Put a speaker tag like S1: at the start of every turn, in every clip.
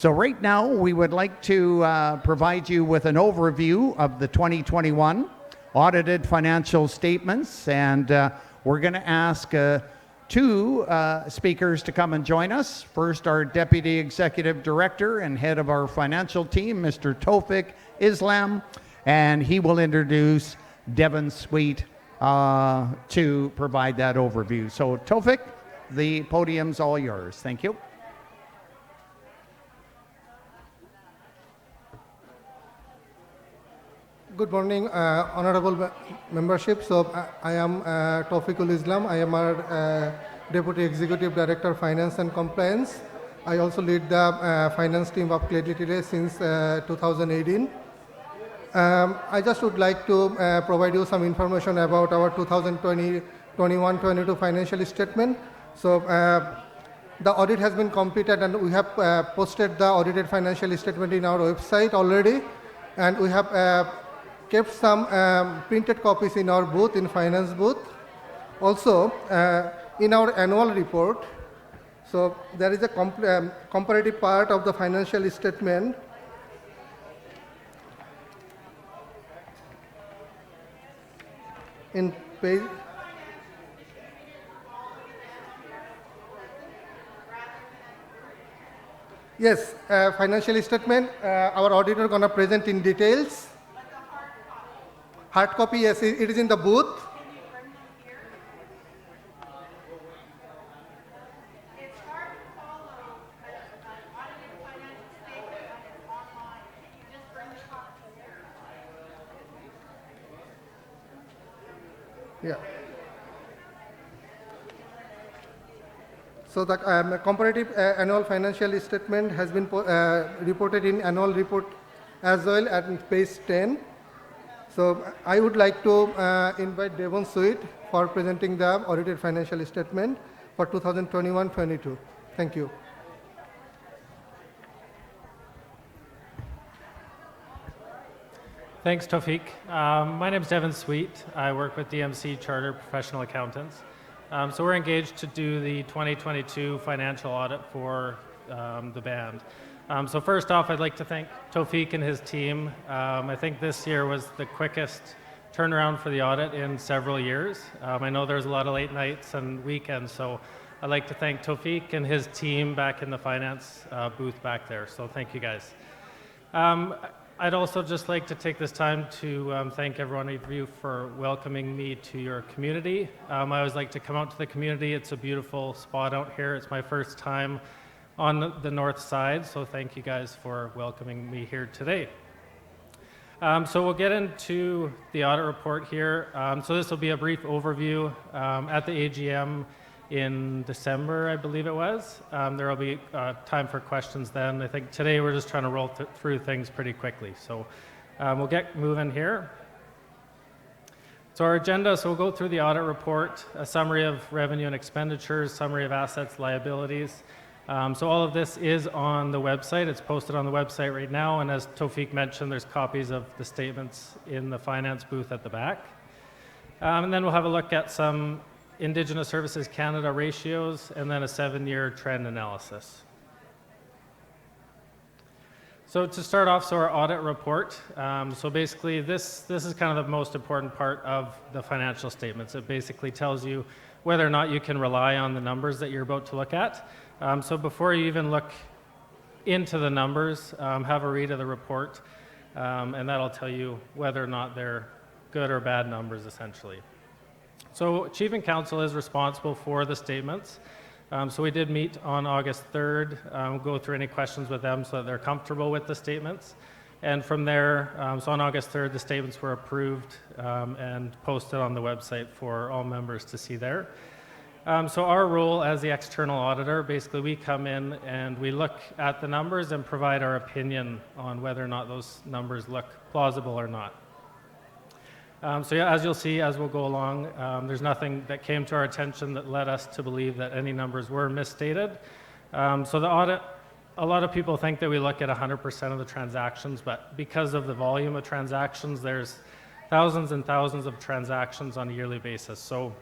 S1: So right now, we would like to provide you with an overview of the 2021 audited financial statements, and we're going to ask two speakers to come and join us. First, our Deputy Executive Director and head of our financial team, Mr. Tawfiq Islam, and he will introduce Devon Sweet to provide that overview. So Tawfiq, the podium's all yours. Thank you.
S2: Good morning, honorable membership. So I am Tawfiqul Islam. I am our Deputy Executive Director, Finance and Compliance. I also lead the finance team of Audited since 2018. I just would like to provide you some information about our 2021-22 financial statement. So the audit has been completed, and we have posted the audited financial statement in our website already, and we have kept some printed copies in our booth, in finance booth. Also, in our annual report, so there is a comparative part of the financial statement. In page, yes, financial statement, our auditor gonna present in details. Hard copy, yes, it is in the booth.
S3: It's hard to follow an audited financial statement when it's online. You just bring the copy here.
S2: Yeah. So the comparative annual financial statement has been reported in annual report as well at page 10. So I would like to invite Devon Sweet for presenting the audited financial statement for 2021-22. Thank you.
S4: Thanks, Tawfiq. My name is Devon Sweet. I work with DMC Chartered Professional Accountants. So we're engaged to do the 2022 financial audit for the band. So first off, I'd like to thank Tawfiq and his team. I think this year was the quickest turnaround for the audit in several years. I know there's a lot of late nights and weekends, so I'd like to thank Tawfiq and his team back in the finance booth back there. So thank you guys. I'd also just like to take this time to thank every one of you for welcoming me to your community. I always like to come out to the community. It's a beautiful spot out here. It's my first time on the north side, so thank you guys for welcoming me here today. So we'll get into the audit report here. So this will be a brief overview at the AGM in December, I believe it was. There will be time for questions then. I think today we're just trying to roll through things pretty quickly. So we'll get moving here. So our agenda, so we'll go through the audit report, a summary of revenue and expenditures, summary of assets, liabilities. So all of this is on the website. It's posted on the website right now, and as Tawfiq mentioned, there's copies of the statements in the finance booth at the back. And then we'll have a look at some Indigenous Services Canada ratios, and then a 7-year trend analysis. So to start off, so our audit report. So basically, this is kind of the most important part of the financial statements. It basically tells you whether or not you can rely on the numbers that you're about to look at. So before you even look into the numbers, have a read of the report, and that'll tell you whether or not they're good or bad numbers, essentially. So Chief and Counsel is responsible for the statements. So we did meet on August 3rd. We'll go through any questions with them so that they're comfortable with the statements. And from there, so on August 3rd, the statements were approved and posted on the website for all members to see there. So our role as the external auditor, basically we come in and we look at the numbers and provide our opinion on whether or not those numbers look plausible or not. So yeah, as you'll see as we'll go along, there's nothing that came to our attention that led us to believe that any numbers were misstated. So the audit, a lot of people think that we look at 100% of the transactions, but because of the volume of transactions, there's thousands and thousands of transactions on a yearly basis. So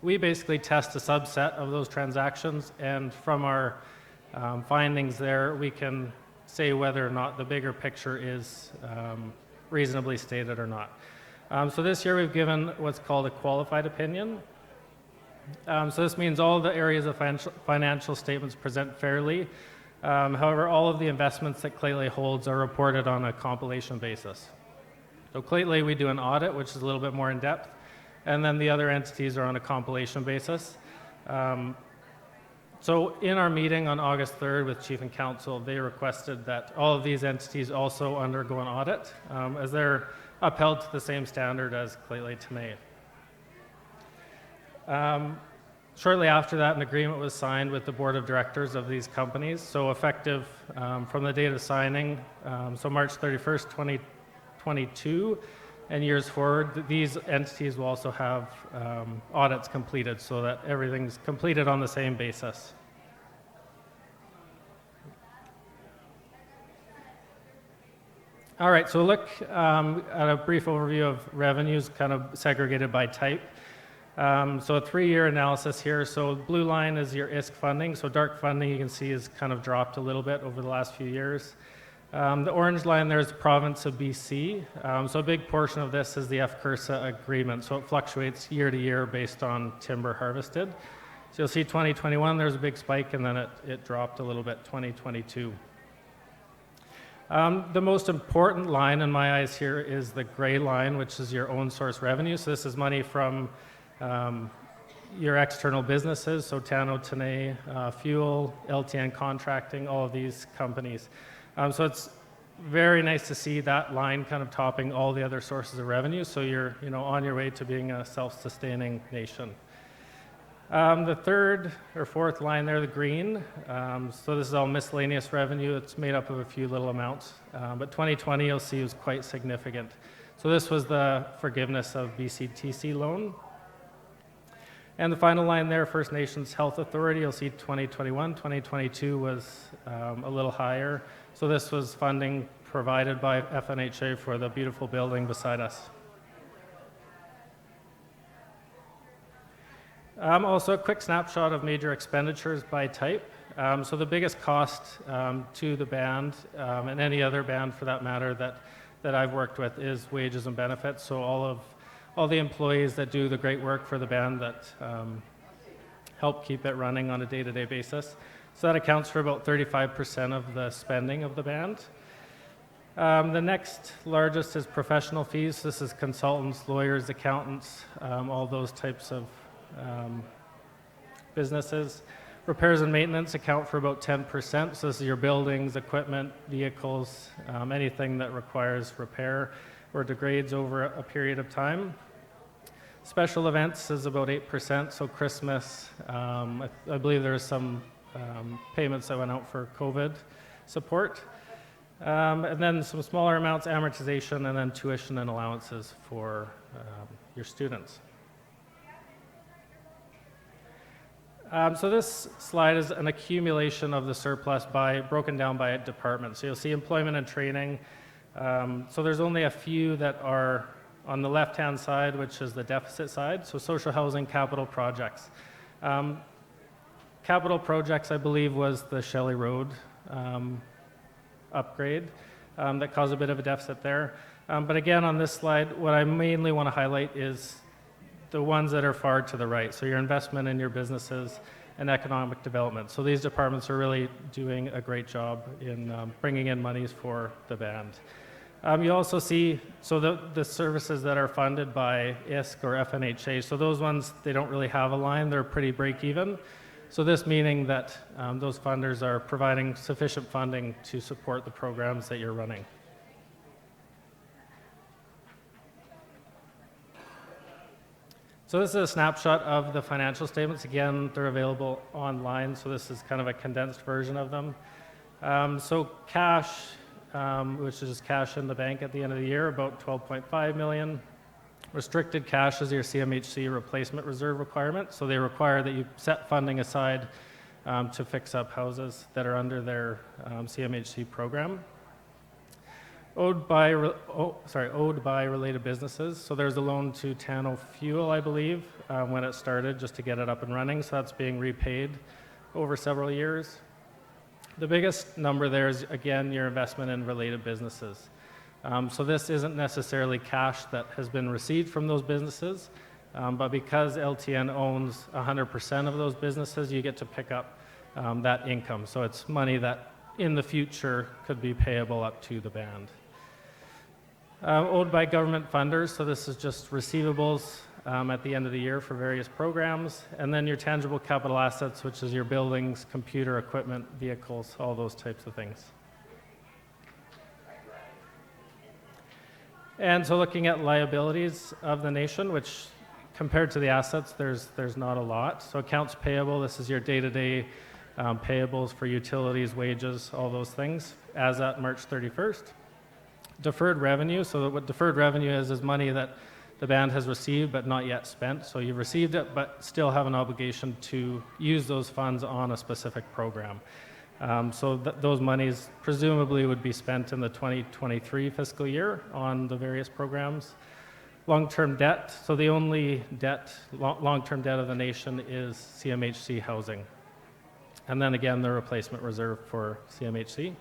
S4: we basically test a subset of those transactions, and from our findings there, we can say whether or not the bigger picture is reasonably stated or not. So this year we've given what's called a qualified opinion. So this means all the areas of financial statements present fairly. However, all of the investments that Claytley holds are reported on a compilation basis. So Claytley, we do an audit, which is a little bit more in depth, and then the other entities are on a compilation basis. So in our meeting on August 3rd with Chief and Counsel, they requested that all of these entities also undergo an audit, as they're upheld to the same standard as Claytley Tanay. Shortly after that, an agreement was signed with the board of directors of these companies. So effective from the date of signing, so March 31st, 2022, and years forward, these entities will also have audits completed so that everything's completed on the same basis. All right, so look at a brief overview of revenues kind of segregated by type. So a 3-year analysis here. So blue line is your ISK funding. So dark funding you can see has kind of dropped a little bit over the last few years. The orange line there is the province of BC. So a big portion of this is the FCURSA agreement. So it fluctuates year to year based on timber harvested. So you'll see 2021 there's a big spike and then it dropped a little bit 2022. The most important line in my eyes here is the gray line, which is your own source revenue. So this is money from your external businesses, so Tano, Tanay, Fuel, LTN Contracting, all of these companies. So it's very nice to see that line kind of topping all the other sources of revenue, so you're on your way to being a self-sustaining nation. The third or fourth line there, the green, so this is all miscellaneous revenue. It's made up of a few little amounts, but 2020 you'll see was quite significant. So this was the forgiveness of BCTC loan. And the final line there, First Nations Health Authority, you'll see 2021, 2022 was a little higher. So this was funding provided by FNHA for the beautiful building beside us. Also a quick snapshot of major expenditures by type. So the biggest cost to the band, and any other band for that matter that I've worked with, is wages and benefits. So all the employees that do the great work for the band that help keep it running on a day-to-day basis. So that accounts for about 35% of the spending of the band. The next largest is professional fees. This is consultants, lawyers, accountants, all those types of businesses. Repairs and maintenance account for about 10%. So this is your buildings, equipment, vehicles, anything that requires repair or degrades over a period of time. Special events is about 8%, so Christmas, I believe there are some payments that went out for COVID support. And then some smaller amounts, amortization, and then tuition and allowances for your students. So this slide is an accumulation of the surplus broken down by department. So you'll see employment and training. So there's only a few that are on the left-hand side, which is the deficit side. So social housing, capital projects. Capital projects, I believe, was the Shelley Road upgrade that caused a bit of a deficit there. But again, on this slide, what I mainly want to highlight is the ones that are far to the right. So your investment in your businesses and economic development. So these departments are really doing a great job in bringing in monies for the band. You also see, so the services that are funded by ISK or FNHA, so those ones, they don't really have a line, they're pretty break even. So this meaning that those funders are providing sufficient funding to support the programs that you're running. So this is a snapshot of the financial statements. Again, they're available online, so this is kind of a condensed version of them. So cash, which is cash in the bank at the end of the year, about 12.5 million. Restricted cash is your CMHC replacement reserve requirement, so they require that you set funding aside to fix up houses that are under their CMHC program. Owed by related businesses. So there's a loan to Tano Fuel, I believe, when it started, just to get it up and running. So that's being repaid over several years. The biggest number there is, again, your investment in related businesses. So this isn't necessarily cash that has been received from those businesses, but because LTN owns 100% of those businesses, you get to pick up that income. So it's money that in the future could be payable up to the band. Owed by government funders, so this is just receivables at the end of the year for various programs, and then your tangible capital assets, which is your buildings, computer equipment, vehicles, all those types of things. And so looking at liabilities of the nation, which compared to the assets, there's not a lot. So accounts payable, this is your day-to-day payables for utilities, wages, all those things, as at March 31st. Deferred revenue, so what deferred revenue is money that the band has received but not yet spent. So you've received it but still have an obligation to use those funds on a specific program. So those monies presumably would be spent in the 2023 fiscal year on the various programs. Long-term debt, so the only debt, long-term debt of the nation is CMHC housing. And then again, the replacement reserve for CMHC.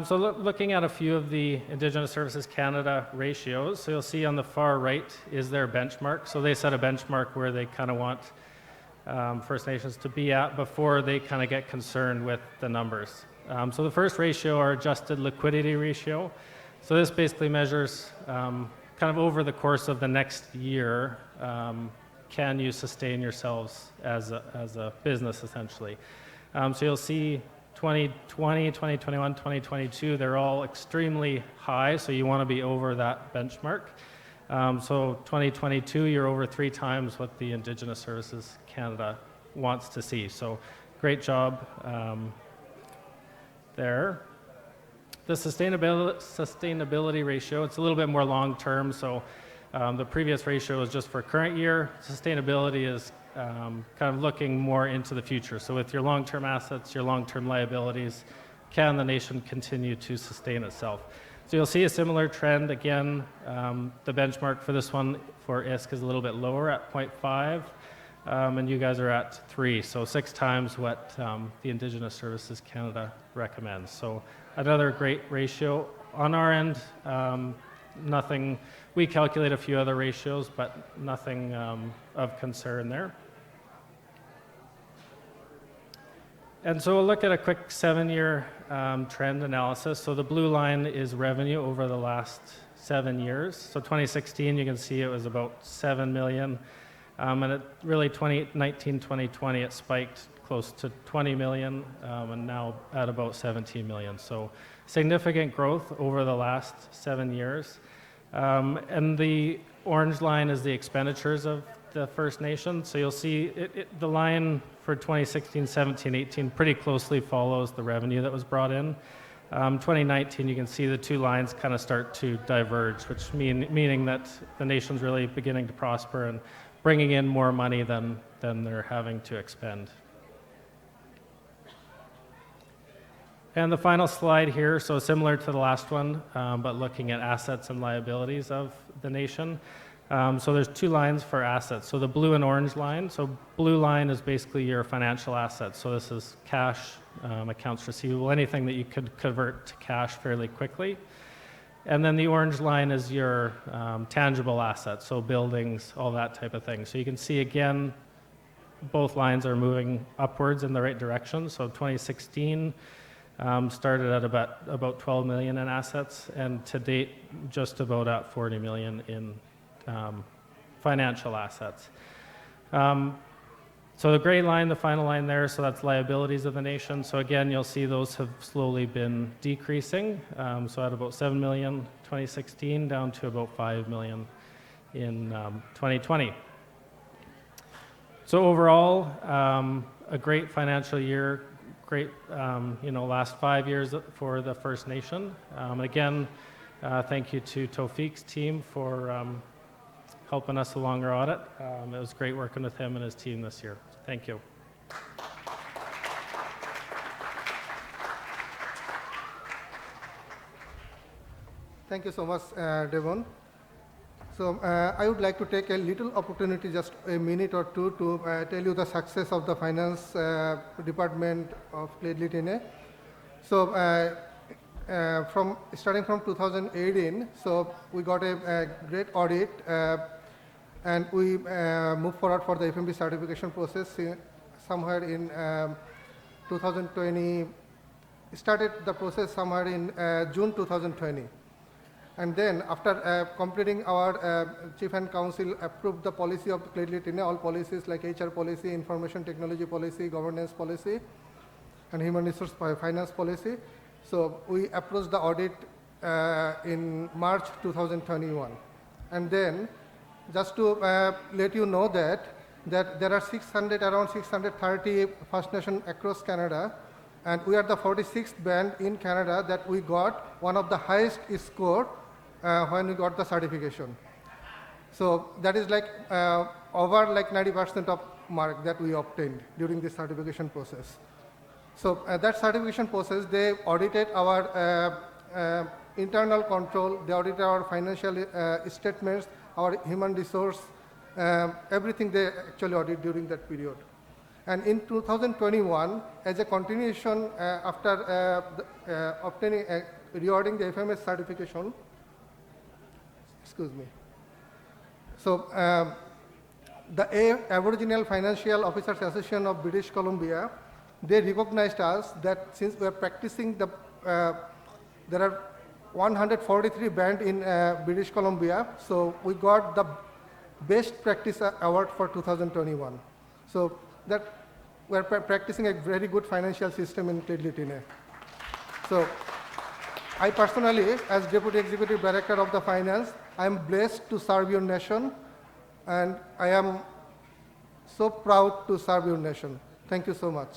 S4: So looking at a few of the Indigenous Services Canada ratios, so you'll see on the far right is their benchmark. So they set a benchmark where they kind of want First Nations to be at before they kind of get concerned with the numbers. So the first ratio, our adjusted liquidity ratio. So this basically measures kind of over the course of the next year, can you sustain yourselves as a business essentially. So you'll see 2020, 2021, 2022, they're all extremely high, so you want to be over that benchmark. So 2022, you're over 3 times what the Indigenous Services Canada wants to see. So great job there. The sustainability ratio, it's a little bit more long-term, so the previous ratio is just for current year. Sustainability is kind of looking more into the future. So with your long-term assets, your long-term liabilities, can the nation continue to sustain itself? So you'll see a similar trend. Again, the benchmark for this one for ISK is a little bit lower at 0.5, and you guys are at 3, so 6 times what the Indigenous Services Canada recommends. So another great ratio. On our end, nothing, we calculate a few other ratios, but nothing of concern there. And so we'll look at a quick 7-year trend analysis. So the blue line is revenue over the last 7 years. So 2016, you can see it was about 7 million. And it really 2019, 2020, it spiked close to 20 million and now at about 17 million. So significant growth over the last 7 years. And the orange line is the expenditures of the First Nation. So you'll see the line for 2016, 17, 18 pretty closely follows the revenue that was brought in. 2019, you can see the 2 lines kind of start to diverge, which meaning that the nation's really beginning to prosper and bringing in more money than they're having to expend. And the final slide here, so similar to the last one, but looking at assets and liabilities of the nation. So there's 2 lines for assets. So the blue and orange line. So blue line is basically your financial assets. So this is cash, accounts receivable, anything that you could convert to cash fairly quickly. And then the orange line is your tangible assets, so buildings, all that type of thing. So you can see again, both lines are moving upwards in the right direction. So 2016 started at about 12 million in assets, and to date, just about at 40 million in financial assets. So the gray line, the final line there, so that's liabilities of the nation. So again, you'll see those have slowly been decreasing. So at about 7 million 2016 down to about 5 million in 2020. So overall, a great financial year, great last 5 years for the First Nation. Again, thank you to Taufik's team for helping us along our audit. It was great working with him and his team this year. Thank you.
S2: Thank you so much, Devon. So I would like to take a little opportunity, just a minute or two, to tell you the success of the finance department of Cledley. So starting from 2018, so we got a great audit, and we moved forward for the FMB certification process somewhere in 2020. Started the process somewhere in June 2020. And then after completing our Chief and Council approved the policy of Cledley, all policies like HR policy, information technology policy, governance policy, and human resource finance policy. So we approached the audit in March 2021. And then just to let you know that there are around 630 First Nation across Canada, and we are the 46th band in Canada that we got one of the highest score when we got the certification. So that is like over like 90% of mark that we obtained during this certification process. So that certification process, they audited our internal control, they audited our financial statements, our human resource, everything they actually audited during that period. And in 2021, as a continuation after obtaining, rewarding the FMS certification, excuse me. So the Aboriginal Financial Officers Association of British Columbia, they recognized us that since we are practicing the, there are 143 band in British Columbia, so we got the Best Practice Award for 2021. So that we're practicing a very good financial system in Cledley. So I personally, as Deputy Executive Director of the Finance, I am blessed to serve your nation, and I am so proud to serve your nation. Thank you so much.